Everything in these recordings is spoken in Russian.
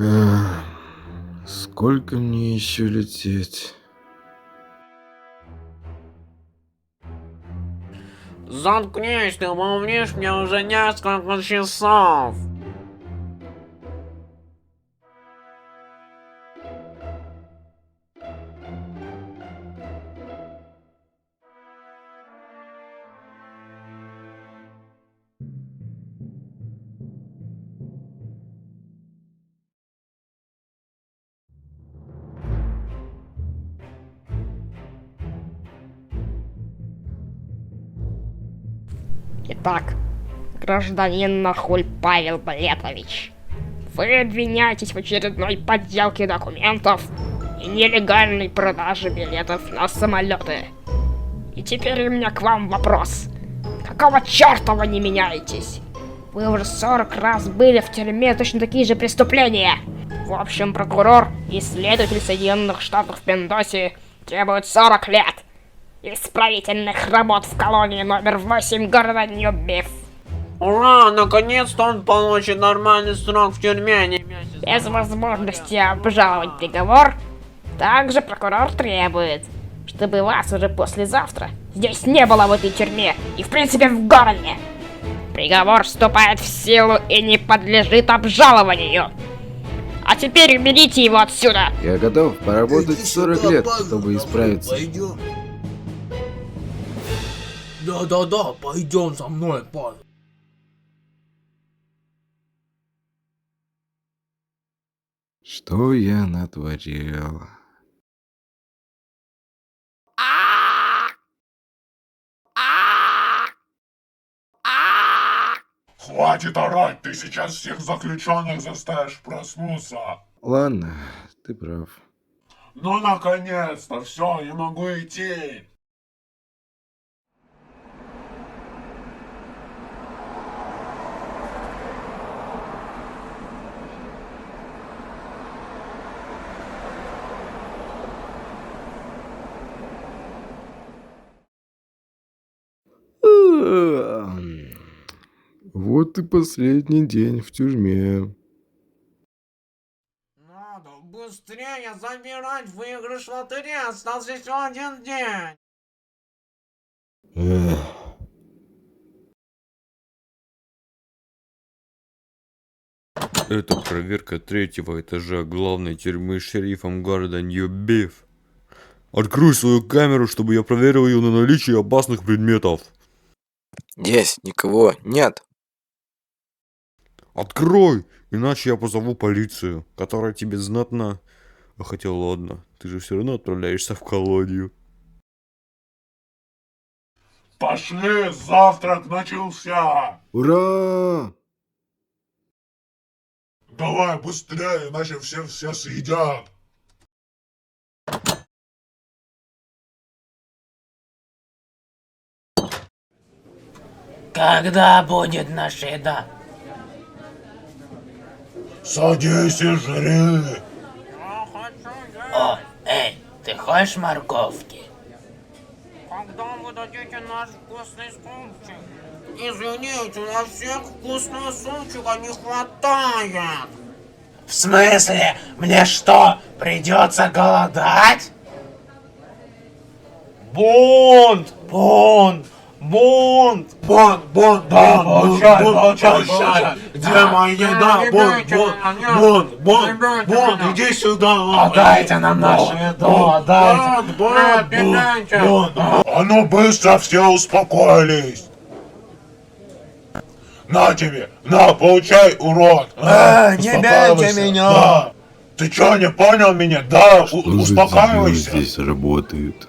Ах, сколько мне еще лететь? Заткнись, ты помнишь, мне уже несколько часов. Итак, гражданин Нахуль Павел Балетович, вы обвиняетесь в очередной подделке документов и нелегальной продаже билетов на самолеты. И теперь у меня к вам вопрос. Какого черта вы не меняетесь? Вы уже 40 раз были в тюрьме за точно такие же преступления. В общем, прокурор и следователь Соединенных Штатов в Пендосе требуют 40 лет исправительных работ в колонии номер 8 города Нью-Биф. Ура, наконец-то он получит нормальный срок в тюрьме, а не месяц. Без возможности обжаловать приговор, также прокурор требует, чтобы вас уже послезавтра здесь не было в этой тюрьме и в принципе в городе. Приговор вступает в силу и не подлежит обжалованию. А теперь уберите его отсюда. Я готов поработать 40 лет, чтобы исправиться. Пойдем. Да, пойдем со мной, Павел. Что я натворил? Хватит орать, ты сейчас всех заключенных заставишь проснуться. Ладно, ты прав. Ну, наконец-то, все, я могу идти. Вот и последний день в тюрьме. Надо быстрее забирать выигрыш в лотереи, остался еще один день. Эх. Это проверка третьего этажа главной тюрьмы шерифом города Нью-Биф. Открой свою камеру, чтобы я проверил ее на наличие опасных предметов. Здесь никого нет. Открой, иначе я позову полицию, которая тебе знатна. А хотя ладно, ты же все равно отправляешься в колонию. Пошли, завтрак начался. Ура! Давай быстрее, иначе все съедят. Когда будет наша еда? Садись и жри. Я хочу есть. О, эй, ты хочешь морковки? Когда вы дадите наш вкусный супчик? Извините, на всех вкусного супчика не хватает. В смысле? Мне что, придется голодать? Бунт! Бунт! Бунт! Получай. Где моя еда? Бон, иди сюда. Отдайте нам нашу еду, отдайте! А ну быстро все успокоились. На тебе, на, получай, урод. не бейте Успокаивайся. меня. Да. Ты что, не понял меня? Да, Что за дебилы успокаивайся. здесь работают?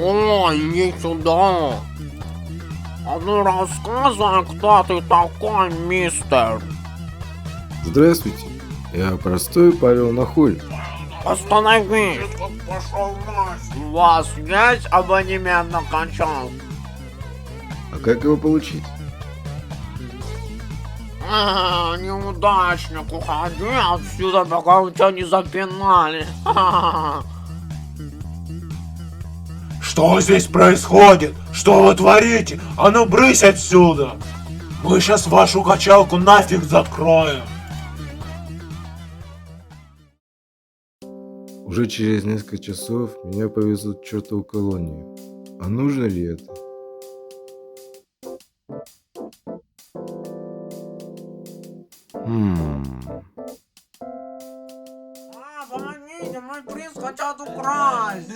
О, иди сюда. А ну рассказывай, кто ты такой, мистер. Здравствуйте, я простой Павел Нахуль. Остановись. Пошел нафиг. У вас есть абонемент на качал? А как его получить? Неудачник, уходи отсюда, пока у тебя не запинали. Что здесь происходит? Что вы творите? А ну брысь отсюда! Мы сейчас вашу качалку нафиг закроем! Уже через несколько часов меня повезут в чертову колонию. А нужно ли это? Помогите, мой приз хотят украсть!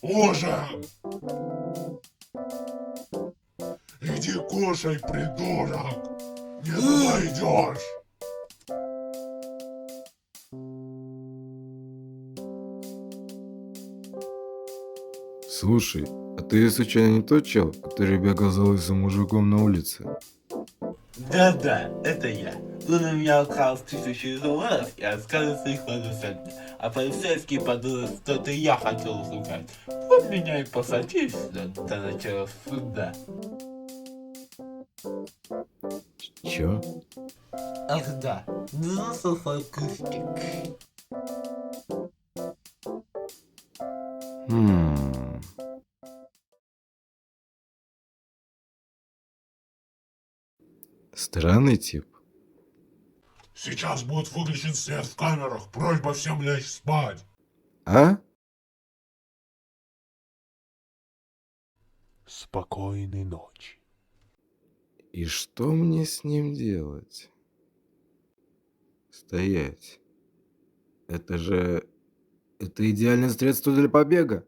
Ужин! Иди кушай, придурок! Не туда идешь! Слушай, а ты случайно не тот чел, который бегал за лысым мужиком на улице? Да-да, это я. Он у меня украл $1000 и отказывается их возвращать. А полицейские подумали, что это я хотел украсть. Вот меня и посадили сюда до начала суда. Чё? Ах да, ну сухой кустик. Странный тип. Сейчас будет выключен свет в камерах. Просьба всем лечь спать. А? Спокойной ночи. И что мне с ним делать? Стоять. Это же... Это идеальное средство для побега.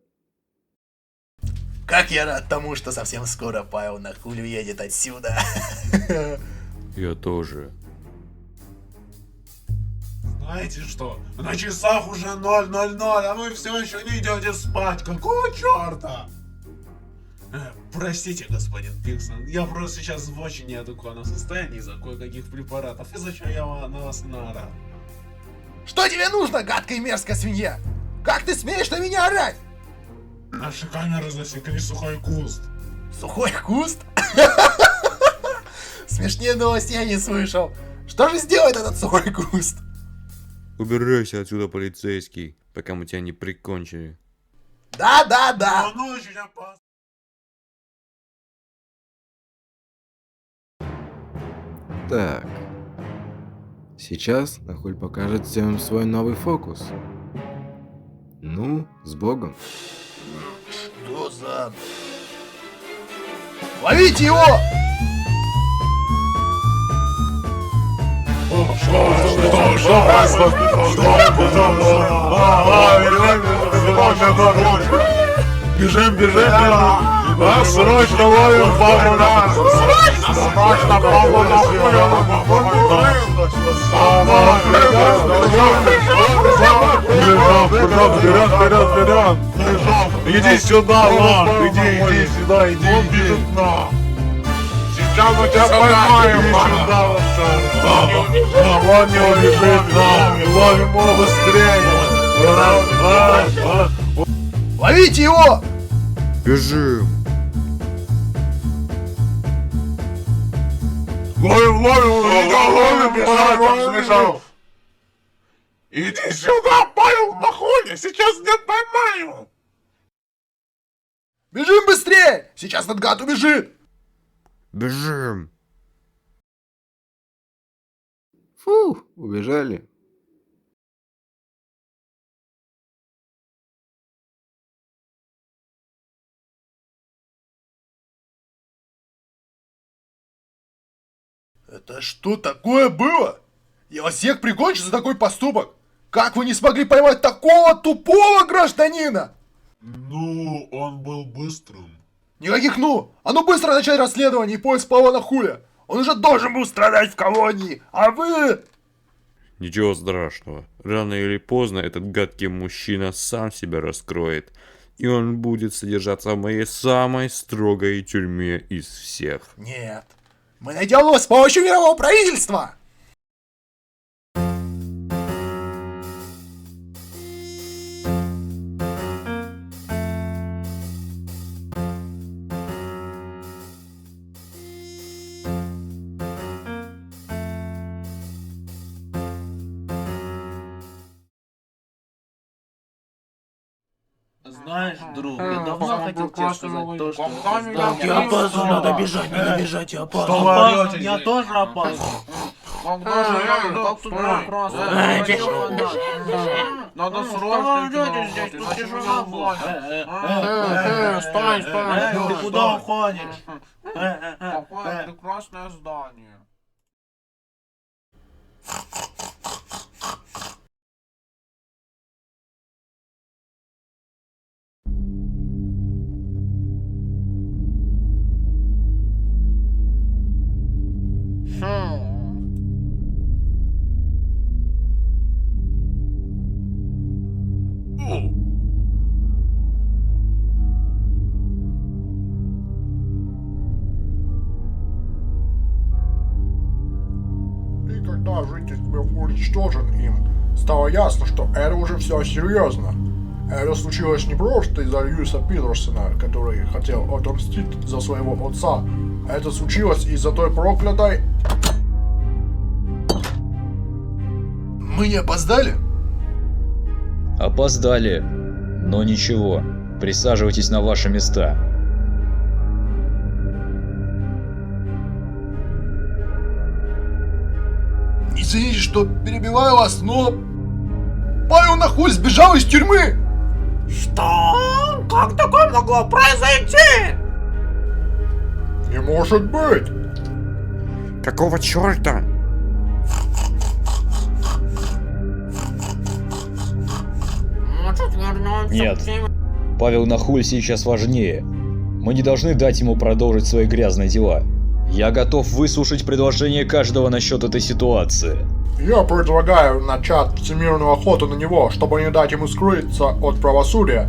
Как я рад тому, что совсем скоро Павел на хуль уедет отсюда. Я тоже. Знаете что? На часах уже 0:00, а вы все еще не идете спать. Какого черта? Простите, господин Пиксон, я просто сейчас в очень неадекватном состоянии из-за кое-каких препаратов, из-за чего я на вас наорал. Что тебе нужно, гадкая и мерзкая свинья? Как ты смеешь на меня орать? Наши камеры засекли сухой куст. Сухой куст? Смешнее новости я не слышал. Что же сделает этот сухой куст? Убирайся отсюда, полицейский, пока мы тебя не прикончили. Да. Ну, очень опасно. Так. Сейчас Нахуль покажет всем свой новый фокус. Ну, с Богом. Что за... Ловите его! Бежим, срочно ловим бабу на... Срочно бабу на... Вперед! Иди сюда, Лан! Иди сюда, иди! Сейчас мы тебя поймаем! Он не убежит, ловим его быстрее! Ловите его! Бежим! Ловим, бежать! Иди сюда, Павел, нахуй! Сейчас тебя поймаю! Бежим быстрее! Сейчас этот гад убежит! Бежим! Фу, убежали. Это что такое было? Я вас всех прикончу за такой поступок! Как вы не смогли поймать такого тупого гражданина? Ну, он был быстрым. Никаких «ну». А ну быстро начать расследование и поиск Павла Хуля. Он уже должен был страдать в колонии, а вы... Ничего страшного. Рано или поздно этот гадкий мужчина сам себя раскроет. И он будет содержаться в моей самой строгой тюрьме из всех. Нет. Мы найдем его с помощью мирового правительства. Знаешь, друг, я давно хотел тебе сказать то, что... Тебе опасно, надо бежать, я Что вы орёте я здесь? тоже опасен. Когда же я иду, как сюда красный? Надо срочно идти здесь, тут тишина будет. Стой, стой. Ты куда уходишь? Какое прекрасное здание. И когда житель был уничтожен им, стало ясно, что это уже все серьезно. Это случилось не просто из-за Льюиса Питерсона, который хотел отомстить за своего отца. Это случилось из-за той проклятой... Мы не опоздали? Опоздали. Но ничего. Присаживайтесь на ваши места. Извините, что перебиваю вас, но... Павел Нахуль сбежал из тюрьмы! Что? Как такое могло произойти? Не может быть! Какого черта? Может, вернемся Нет. к теме? Павел Нахуль сейчас важнее. Мы не должны дать ему продолжить свои грязные дела. Я готов выслушать предложение каждого насчет этой ситуации. Я предлагаю начать всемирную охоту на него, чтобы не дать ему скрыться от правосудия.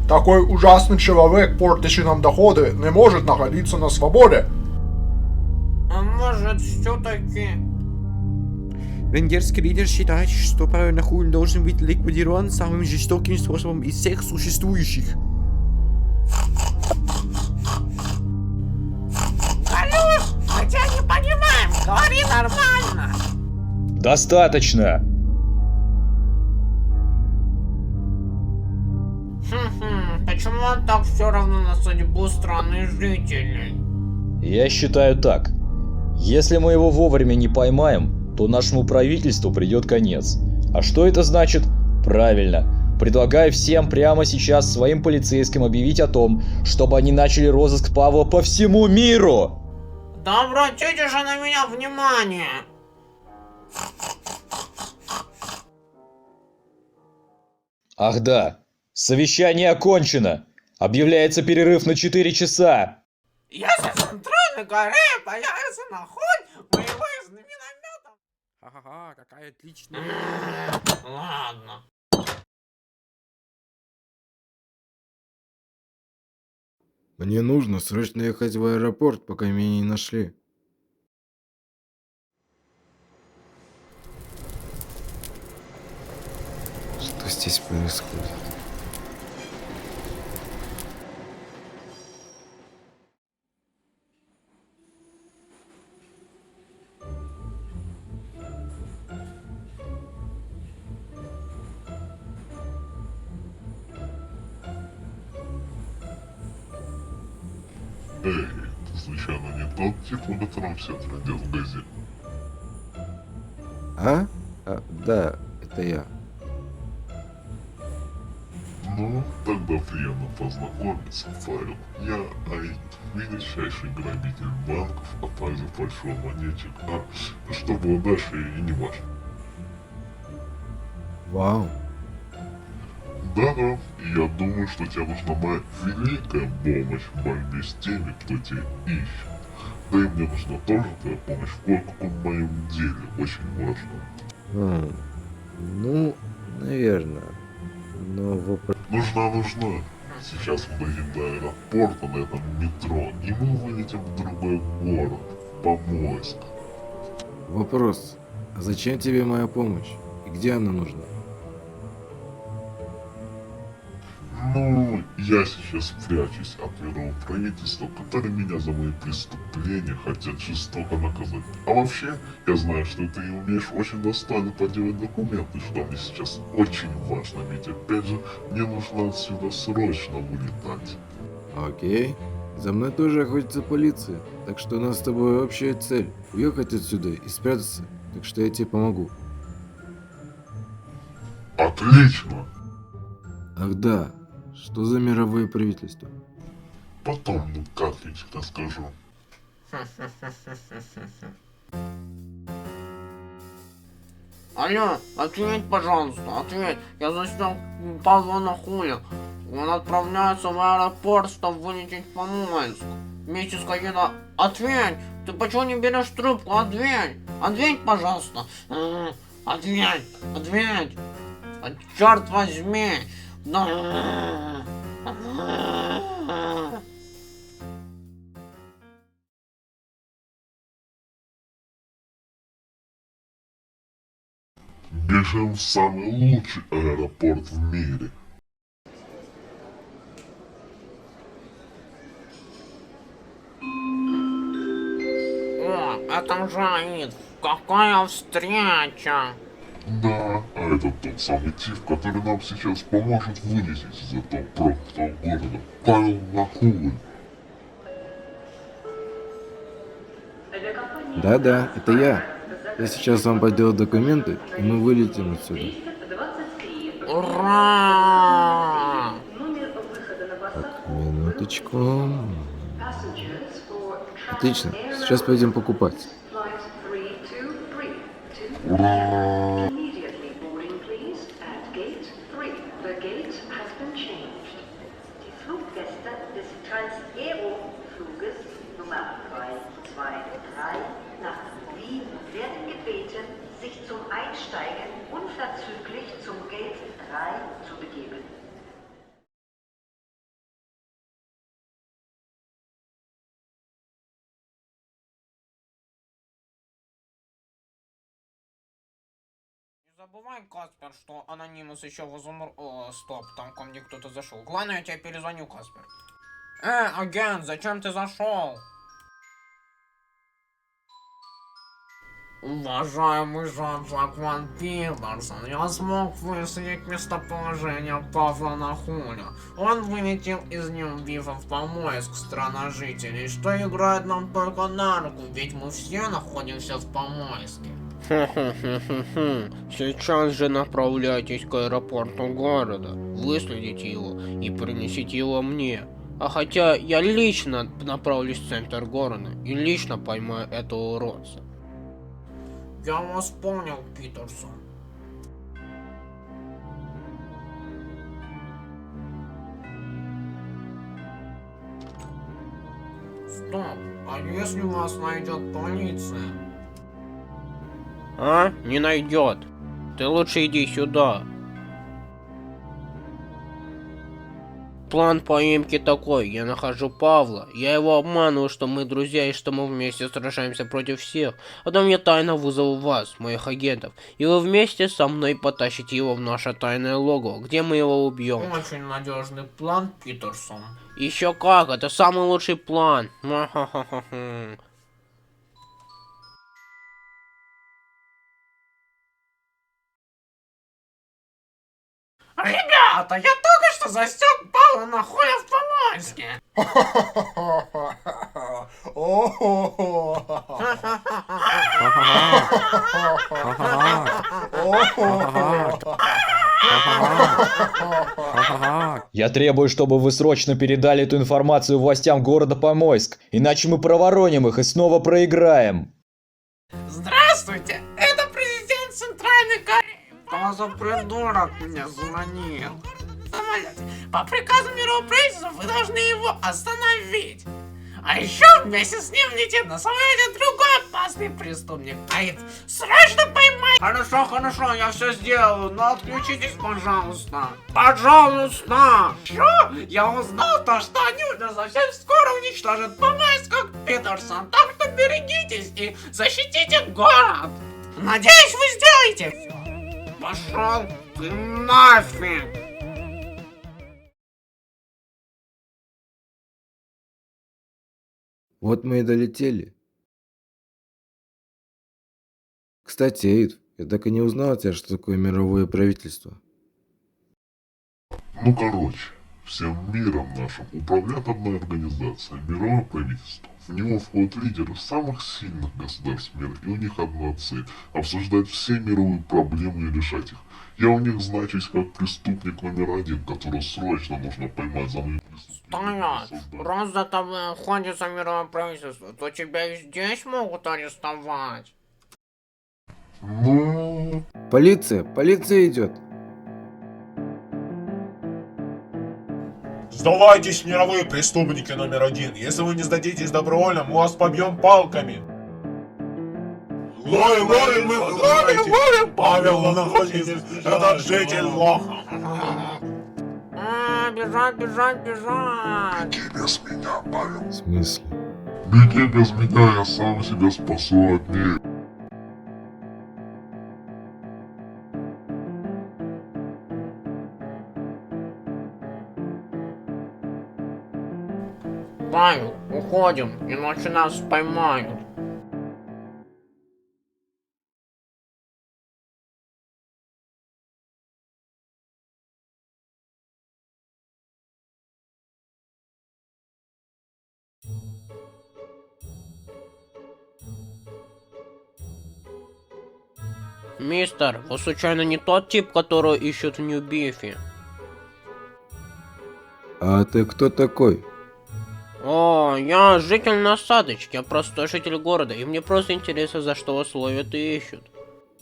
Такой ужасный человек, портящий нам доходы, не может находиться на свободе. А может, все-таки... Венгерский лидер считает, что Павел Нахуль должен быть ликвидирован самым жестоким способом из всех существующих. Галюш, мы тебя не понимаем, говори нормально. Достаточно! Почему он так все равно на судьбу страны жителей? Я считаю так. Если мы его вовремя не поймаем, то нашему правительству придет конец. А что это значит? Правильно. Предлагаю всем прямо сейчас своим полицейским объявить о том, чтобы они начали розыск Павла по всему миру! Да обратите же на меня внимание! Ах да, совещание окончено! Объявляется перерыв на 4 часа! Если в центральной горе появится Нахуль, мы его из минометом... Ха-ха-ха, какая отличная... Ладно. Мне нужно срочно ехать в аэропорт, пока меня не нашли. Что здесь происходит? Эй, ты случайно не тот тип, о котором все трындят в газете? А? Да, это я. Ну, тогда приятно познакомиться, Павел. Я Аид, величайший грабитель банков, а также фальшивомонетчик. А что было дальше и не важно. Вау. Да-да, и я думаю, что тебе нужна моя великая помощь в борьбе с теми, кто тебя ищет. Да и мне нужна тоже твоя помощь в кое-каком моем деле, очень важно. Ну, наверное. Но вопрос... Нужна. Сейчас мы доедем до аэропорта на этом метро, и мы вылетим в другой город, в Помойск. Вопрос. А зачем тебе моя помощь? И где она нужна? Ну, Я сейчас прячусь от мирового правительства, которые меня за мои преступления хотят жестоко наказать. А вообще, я знаю, что ты умеешь очень достойно подделать документы, что мне сейчас очень важно, ведь опять же, мне нужно отсюда срочно вылетать. Окей. За мной тоже охотится полиция, так что у нас с тобой общая цель – уехать отсюда и спрятаться, так что я тебе помогу. Отлично! Ах да, что за мировое правительство? Потом, как-нибудь расскажу. Алло, ответь, пожалуйста, ответь. Я заснял Павла на хуя. Он отправляется в аэропорт, чтобы вылететь в Помоинск. Вместе с каким-то... Ответь! Ты почему не берешь трубку? Ответь! Ответь, пожалуйста! Ответь! Ответь! Черт возьми! Да. Бежим в самый лучший аэропорт в мире. О, это же Аид! Какая встреча! Да, а это тот самый тип, который нам сейчас поможет вылезть из этого проклятого города. Павел Нахулин. Да-да, это я. Я сейчас вам подделаю документы, и мы вылетим отсюда. Ура! Так, минуточку. Отлично, сейчас пойдем покупать. Ура! Werden gebeten, sich zum Einsteigen unverzüglich zum Gate 3 zu begeben. Не забывай, Каспер, что анонимус еще возумр... О, стоп, там ко мне кто-то зашел. Главное, я тебе перезвоню, Каспер. Агент, зачем ты зашел? Уважаемый Жан-Жак Ван Питерсон, я смог выяснить местоположение Павла Нахуля. Он вылетел из Нью-Бифа в Помоинск, страна жителей, что играет нам только на руку, ведь мы все находимся в Помоинске. Сейчас же направляйтесь к аэропорту города, выследите его и принесите его мне. А хотя я лично направлюсь в центр города и лично поймаю этого уродца. Я вас понял, Питерсон. Стоп, а если вас найдет полиция? А? Не найдет. Ты лучше иди сюда. План поимки такой. Я нахожу Павла. Я его обманываю, что мы друзья и что мы вместе сражаемся против всех. Потом я тайно вызову вас, моих агентов. И вы вместе со мной потащите его в наше тайное логово, где мы его убьем. Очень надежный план, Питерсон. Еще как, это самый лучший план. Ребята, я только что застёг Павла Нахуя в Помоинске. Я требую, чтобы вы срочно передали эту информацию властям города Помоинск, иначе мы провороним их и снова проиграем. Здравствуйте, это президент Центральной Кореи. Кто за придурок мне звонил? По приказу мирового правительства вы должны его остановить. А еще вместе с ним летит на самолете другой опасный преступник. Аид, срочно поймай! Хорошо, хорошо, я все сделаю, но отключитесь, пожалуйста. Пожалуйста! Что? Я узнал то, что они уже совсем скоро уничтожат Помоинск, как Питерсон. Так что берегитесь и защитите город. Надеюсь, вы сделаете. Пошел ты нафиг! Вот мы и долетели. Кстати, Эйд, я так и не узнал от тебя, что такое мировое правительство. Ну короче, всем миром нашим управляет одна организация, мировое правительство. В него входят лидеры самых сильных государств мира, и у них одна цель – обсуждать все мировые проблемы и решать их. Я у них значусь как преступник номер один, которого срочно нужно поймать за мои Стоять! преступления. Раз за тобой охотится мировое правительство, то тебя и здесь могут арестовать. Ну, Полиция идет. Сдавайтесь, мировые преступники номер один. Если вы не сдадитесь добровольно, мы вас побьем палками. Ловим! Павел, вы находитесь, этот житель лоха. Бежать! беги без меня, Павел. В смысле? Беги без меня, я сам себя спасу от них. Павел, уходим, иначе нас поймают. Мистер, вы случайно не тот тип, которого ищут в Нью-Бифе? А ты кто такой? О, я житель насадочки, я простой житель города, и мне просто интересно, за что вас ловят и ищут.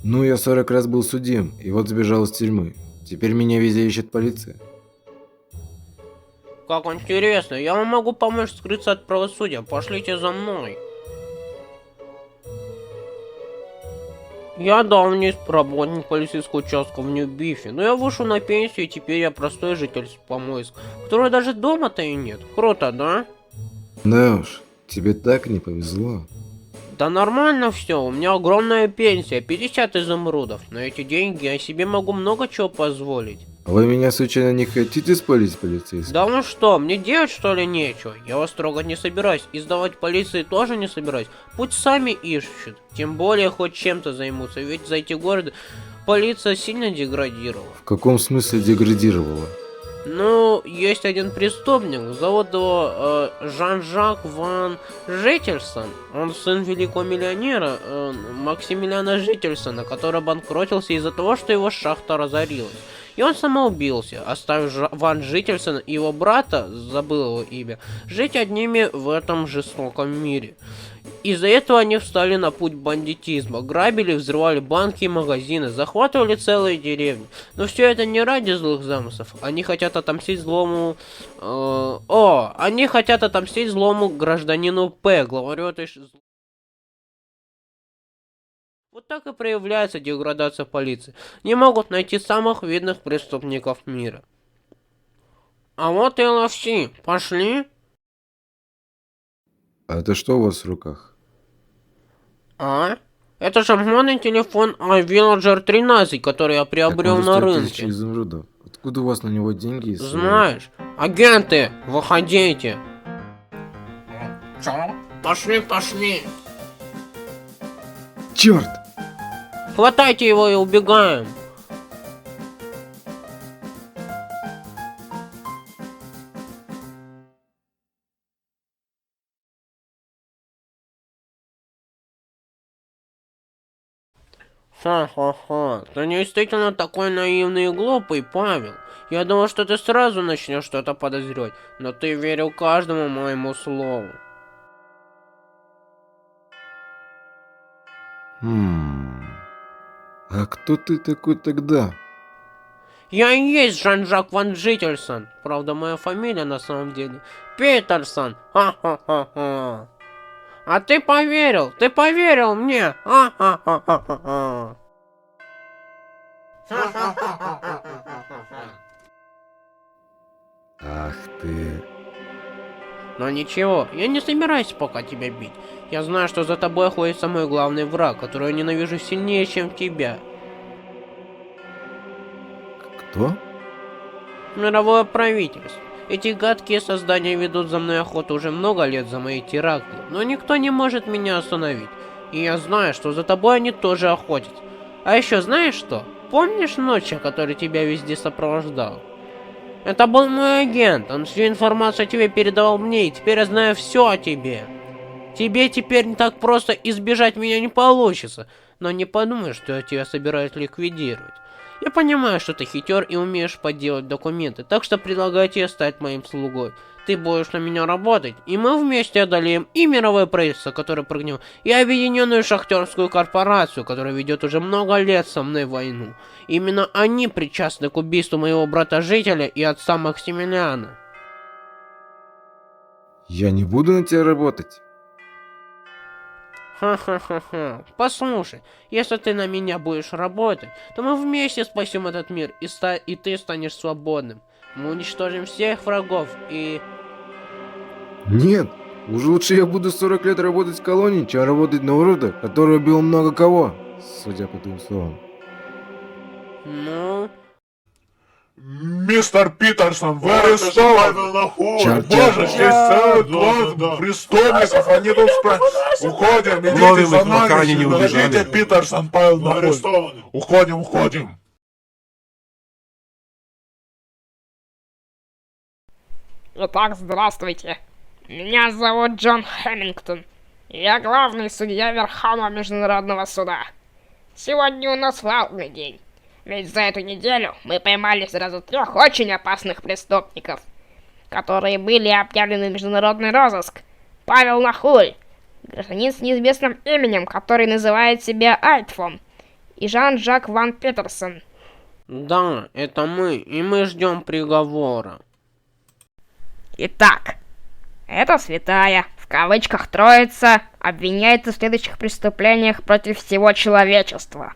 Ну, я 40 раз был судим, и вот сбежал из тюрьмы. Теперь меня везде ищет полиция. Как интересно, я вам могу помочь скрыться от правосудия, пошлите за мной. Я давний работник полицейского участка в Нью-Бифе, но я вышел на пенсию, и теперь я простой житель Помойск, которого даже дома-то и нет. Круто, да? Да уж, тебе так не повезло. Да нормально все, у меня огромная пенсия, 50 изумрудов. На эти деньги я себе могу много чего позволить. А вы меня случайно не хотите спалить, полицейский? Да ну что, мне делать что ли нечего? Я вас трогать не собираюсь, и сдавать полиции тоже не собираюсь. Пусть сами ищут, тем более хоть чем-то займутся, ведь за эти годы полиция сильно деградировала. В каком смысле деградировала? Ну, есть один преступник, зовут его Жан-Жак Ван Жительсон. Он сын великого миллионера Максимилиана Жительсона, который обанкротился из-за того, что его шахта разорилась. И он самоубился, оставив Ван Жительсона и его брата, забыл его имя, жить одними в этом жестоком мире. Из-за этого они встали на путь бандитизма, грабили, взрывали банки и магазины, захватывали целые деревни. Но все это не ради злых замыслов, они хотят отомстить злому... они хотят отомстить злому гражданину П, главарю этой... Вот так и проявляется деградация полиции. Не могут найти самых видных преступников мира. А вот и LFC. Пошли? А это что у вас в руках? А? Это же модный телефон iVillager 13, который я приобрел Так он же на стоит рынке. 1000 изумрудов. Откуда у вас на него деньги? Если... Знаешь, агенты, выходите. Чё? Пошли. Черт! Хватайте его и убегаем. Ха-ха-ха, ты действительно такой наивный и глупый, Павел. Я думал, что ты сразу начнешь что-то подозревать, но ты верил каждому моему слову. А кто ты такой тогда? Я и есть Жан-Жак Ван Жительсон. Правда, моя фамилия на самом деле Питерсон. Ха-ха-ха-ха. А ты поверил мне. Ха-ха-ха-ха-ха. Ах ты... Но ничего, я не собираюсь пока тебя бить. Я знаю, что за тобой охотится мой главный враг, которого я ненавижу сильнее, чем тебя. Кто? Мировое правительство. Эти гадкие создания ведут за мной охоту уже много лет за мои теракты, но никто не может меня остановить. И я знаю, что за тобой они тоже охотятся. А еще знаешь что? Помнишь ночь, который тебя везде сопровождал? Это был мой агент, он всю информацию о тебе передавал мне, и теперь я знаю все о тебе. Тебе теперь не так просто избежать меня не получится, но не подумай, что я тебя собираюсь ликвидировать. Я понимаю, что ты хитер и умеешь подделать документы, так что предлагаю тебе стать моим слугой. Ты будешь на меня работать, и мы вместе одолеем и мировое правительство, которое прогнем, и объединенную шахтерскую корпорацию, которая ведет уже много лет со мной войну. Именно они причастны к убийству моего брата-жителя и отца Максимилиана. Я не буду на тебя работать. Ха-ха-ха-ха. Послушай, если ты на меня будешь работать, то мы вместе спасем этот мир, и ты станешь свободным. Мы уничтожим всех врагов и... Нет, уже лучше я буду 40 лет работать в колонии, чем работать на урода, который убил много кого, судя по твоим словам. Ну... Мистер Питерсон, вы арестованы! Черт, Боже, здесь целый клан преступников, они тут Уходим, идите за нами, идите, Питерсон, Павел Нахой. Уходим. Итак, здравствуйте. Меня зовут Джон Хэммингтон. Я главный судья Верховного международного суда. Сегодня у нас славный день. Ведь за эту неделю мы поймали сразу 3 очень опасных преступников, которые были объявлены в международный розыск. Павел Нахуль, гражданин с неизвестным именем, который называет себя Альтфом, и Жан-Жак Ван Петерсон. Да, это мы, и мы ждем приговора. Итак, эта святая, в кавычках троица, обвиняется в следующих преступлениях против всего человечества.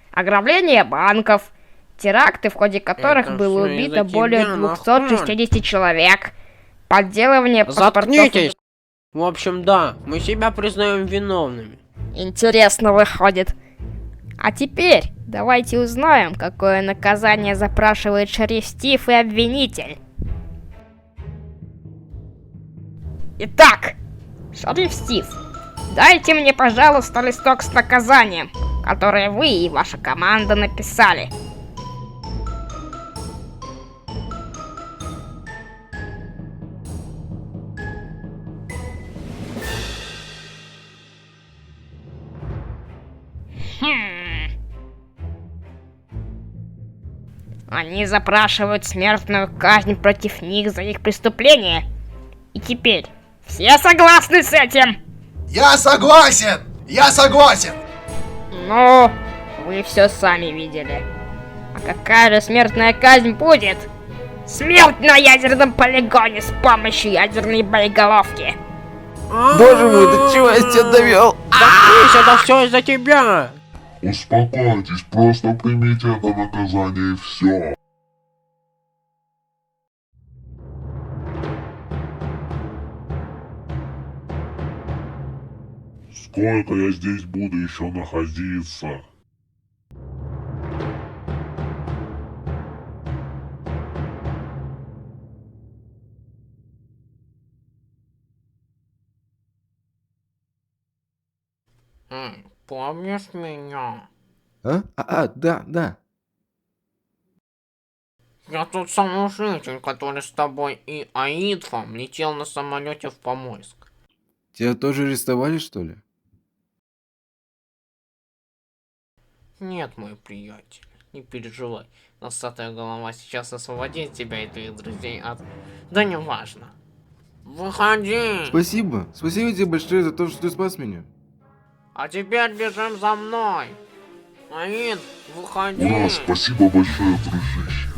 Ограбление банков, теракты, в ходе которых Это было всё убито из-за более тебя, 260 человек, подделывание паспортов... Заткнитесь! В общем, да, мы себя признаем виновными. Интересно выходит. А теперь давайте узнаем, какое наказание запрашивает шериф Стив и обвинитель. Итак, шериф Стив, дайте мне, пожалуйста, листок с наказанием, которое вы и ваша команда написали. Они запрашивают смертную казнь против них за их преступление. И теперь, все согласны с этим? Я согласен! Ну, вы все сами видели. А какая же смертная казнь будет? Смерть на ядерном полигоне с помощью ядерной боеголовки. Боже мой, до чего я тебя довел? Заткнись, это все из-за тебя! Успокойтесь, просто примите это наказание и все. Сколько я здесь буду еще находиться? Помнишь меня? Да. Я тот самый житель, который с тобой и Аидфом летел на самолете в Помойск. Тебя тоже арестовали, что ли? Нет, мой приятель, не переживай. Носатая голова сейчас освободит тебя и твоих друзей от... Да неважно. Выходи! Спасибо тебе большое за то, что ты спас меня. А теперь бежим за мной. Аид, выходи. Ура, спасибо большое, дружище.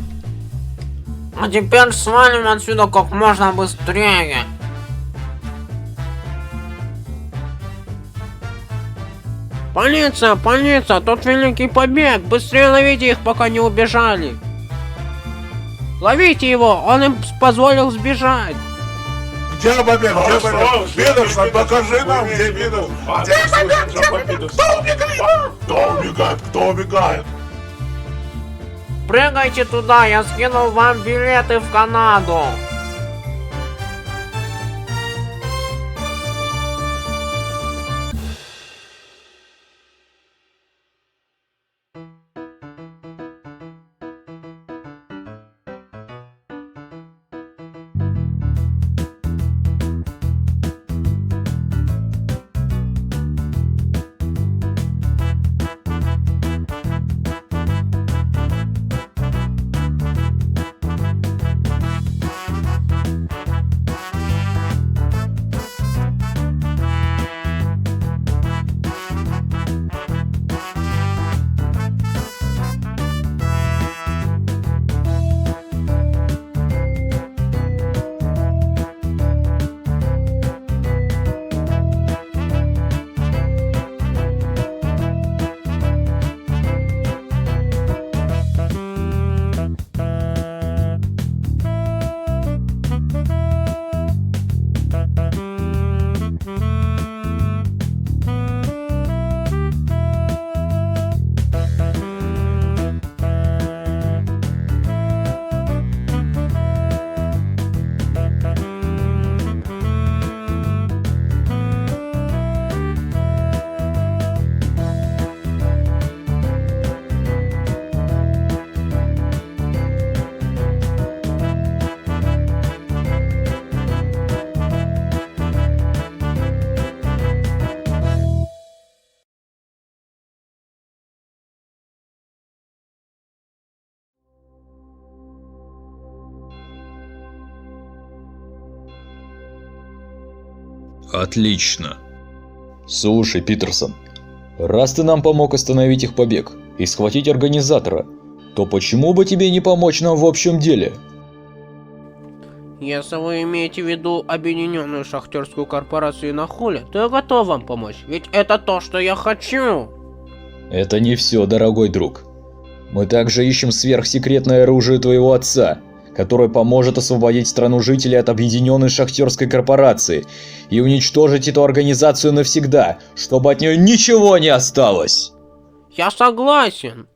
А теперь свалим отсюда как можно быстрее. Полиция, тут великий побег. Быстрее ловите их, пока не убежали. Ловите его, он им позволил сбежать. Где побег? Питерсон, покажи нам, где Питерсон. Кто убегает? Прыгайте туда, я скинул вам билеты в Канаду. Отлично. Слушай, Питерсон, раз ты нам помог остановить их побег и схватить организатора, то почему бы тебе не помочь нам в общем деле? Если вы имеете в виду Объединенную шахтерскую корпорацию на Холле, то я готов вам помочь, ведь это то, что я хочу. Это не все, дорогой друг. Мы также ищем сверхсекретное оружие твоего отца, которое поможет освободить страну жителей от Объединенной шахтерской корпорации и уничтожить эту организацию навсегда, чтобы от нее ничего не осталось. Я согласен.